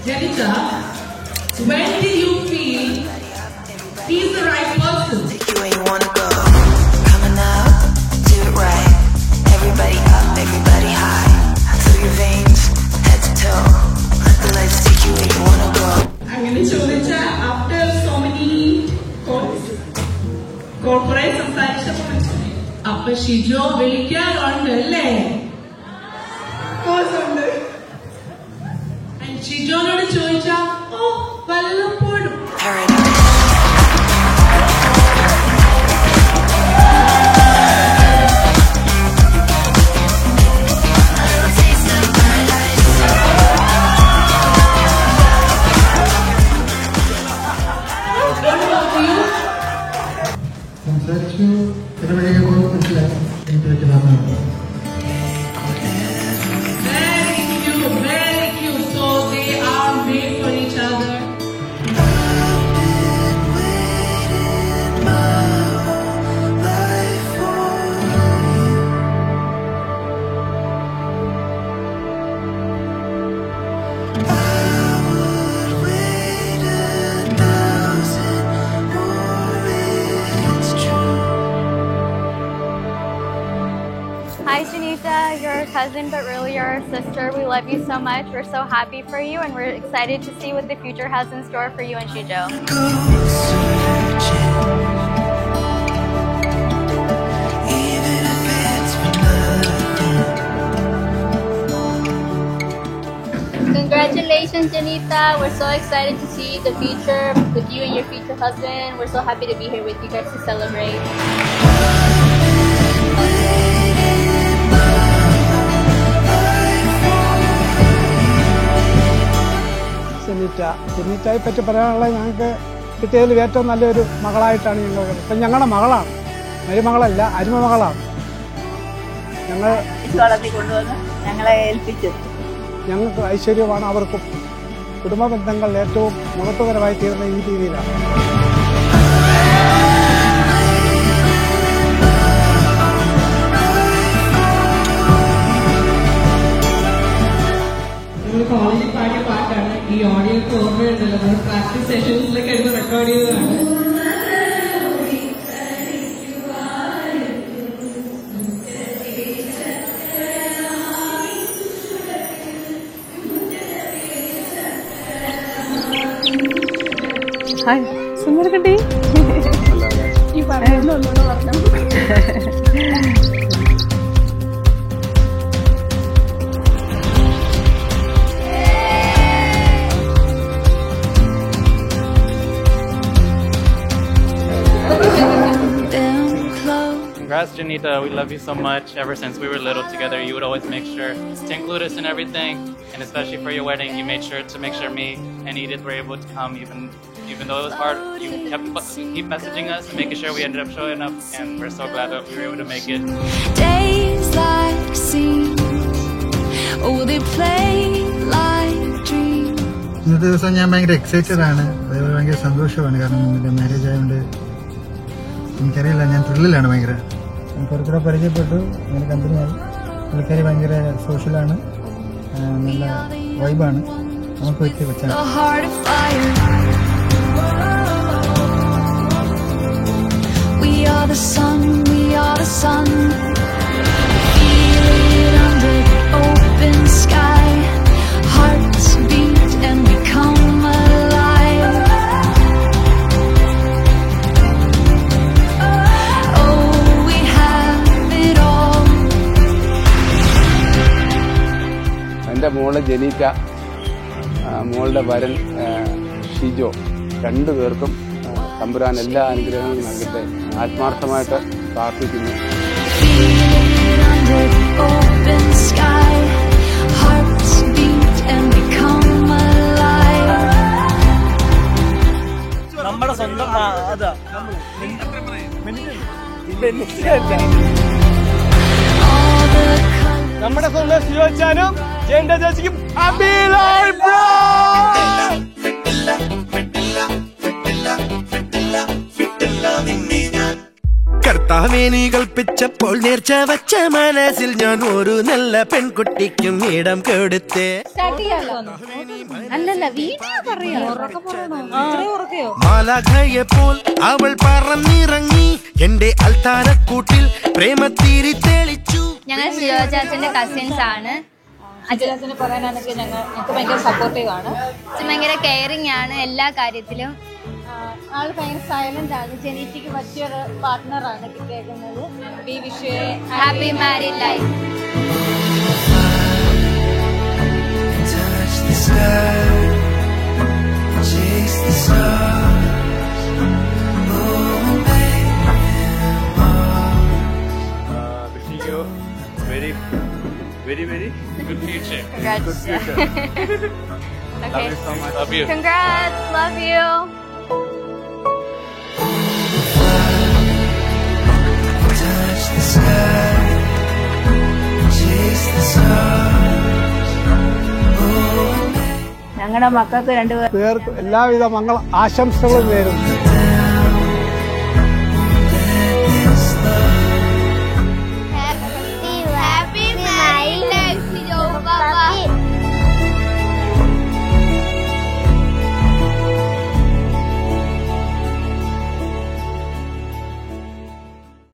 Janica, when did you feel he's the right person? Take you where you wanna go. Coming up, do it right. Everybody up, everybody high. Through your veins, head to toe. Let the lights take you where you wanna go. I'm going to after so many corporate സംസാരിച്ചപ്പോൾ അപ്പൊ ഷിജോ വിളിക്കാറുണ്ടല്ലേ? ഷിജോനോട് ചോദിച്ചാ ഓ വല്ലപ്പോഴും. സംസാരിച്ചു ഇടപഴകിയ മനസ്സിലായി എനിക്ക് പറ്റുന്ന Very cute. So they are made for each other. Hi Janita, you're a cousin but really you're our sister. We love you so much. We're so happy for you and we're excited to see what the future has in store for you and Shijo. Congratulations Janita, we're so excited to see the future with you and your future husband. We're so happy to be here with you guys to celebrate. ജനീറ്റയെ പറ്റി പറയാനുള്ള ഞങ്ങൾക്ക് കിട്ടിയതിൽ ഏറ്റവും നല്ലൊരു മകളായിട്ടാണ് ഞങ്ങൾ. ഇപ്പം ഞങ്ങളുടെ മകളാണ്, മരുമകളല്ല, അരുമമകളാണ്. ഞങ്ങൾ കൊണ്ടുവന്ന് ഞങ്ങളെ ഏൽപ്പിച്ചത്. ഞങ്ങൾക്ക് ഐശ്വര്യമാണ്, അവർക്കും കുടുംബ ബന്ധങ്ങൾ ഏറ്റവും മഹത്വകരമായി തീർന്ന ഈ രീതിയിലാണ്. കോളേജിൽ പാടിയ പാട്ടാണ്. ഈ ഓഡിയോക്ക് ഓർമ്മയുണ്ടല്ലോ, നമ്മൾ പ്രാക്ടീസ് സെഷൻസിലൊക്കെ എടുത്ത് റെക്കോർഡ് ചെയ്തതാണ്. ഹായ് സുന്ദരക്കുട്ടി, ഈ പറയുന്ന ഒന്നുകൂടെ പറഞ്ഞു. Congrats, Janita. We love you so much. Ever since we were little together, you would always make sure to include us in everything. And especially for your wedding, you made sure to make sure me and Edith were able to come, even though it was hard. You keep messaging us and making sure we ended up showing up. And we're so glad that we were able to make it. Days like scenes, oh they play like dreams. ഇന്നത്തെ ദിവസം ഞാൻ ഭയങ്കര excited ആണ്, അതേപോലെ ഭയങ്കര സന്തോഷമാണ്. കാരണം എൻ്റെ മാരേജ് ആയതുകൊണ്ട് എനിക്കറിയില്ല, ഞാൻ ത്രില്ലിലാണ് ഭയങ്കര. കുറച്ചുകൂടെ പരിചയപ്പെട്ടു, അങ്ങനെ കമ്പനിയായി. പുള്ളിക്കാരി ഭയങ്കര സോഷ്യലാണ്, നല്ല വൈബാണ്, നമുക്ക് പറ്റിയ കൊച്ചാണ്. We are the sun, we are the sun. Feel it under open sky. Hearts beat and we come alive. Oh, we have it all. എൻ്റെ മോള് ജനീറ്റ, മോളുടെ വരൻ ഷിജോ, രണ്ടുപേർക്കും തമ്പുരാൻ എല്ലാ അനുഗ്രഹങ്ങളും നൽകട്ടെ ആത്മാർത്ഥമായിട്ട് പ്രാർത്ഥിക്കുന്നു. നമ്മുടെ സ്വന്തം നമ്മുടെ സ്വന്തം ശിവച്ചാനും ജയന്റെ ചേച്ചിക്കും करता ഭർത്താവേനി കൽപ്പിച്ചപ്പോൾ നേർച്ച വച്ച മനസ്സിൽ ഞാൻ ഒരു നല്ല പെൺകുട്ടിക്കും ഇടം കൊടുത്തേ. അല്ലല്ല വീഡിയോ പറയാ മാലാഖയെപ്പോൾ അവൾ പറന്നിറങ്ങി എന്റെ അൽത്താരക്കൂട്ടിൽ പ്രേമത്തിരി തെളിച്ചു. ഞങ്ങൾ ഷിജോ ചാച്ചന്റെ കസിൻസ് ആണ്. അച്ഛനെ പറയാനാണെങ്കിൽ ഞങ്ങൾക്ക് ഭയങ്കര സപ്പോർട്ടീവ് ആണ്. ഭയങ്കര കെയറിങ് ആണ് എല്ലാ കാര്യത്തിലും. ആള് ഭയങ്കര സൈലന്റ് ആണ്. ജെനീറ്റയ്ക്ക് പറ്റിയൊരു പാർട്ട്ണറാണ് കിട്ടിയേക്കുന്നത്. We wish you happy married life. Wishing you very good future. Congrats. Good future. Okay. Love you so much. Love you. Congrats. Love you. Touch the sky, chase the stars. ഞങ്ങളുടെ മക്കൾക്ക് രണ്ടുപേർക്കും എല്ലാവിധ മംഗള ആശംസകളും നേരുന്നു.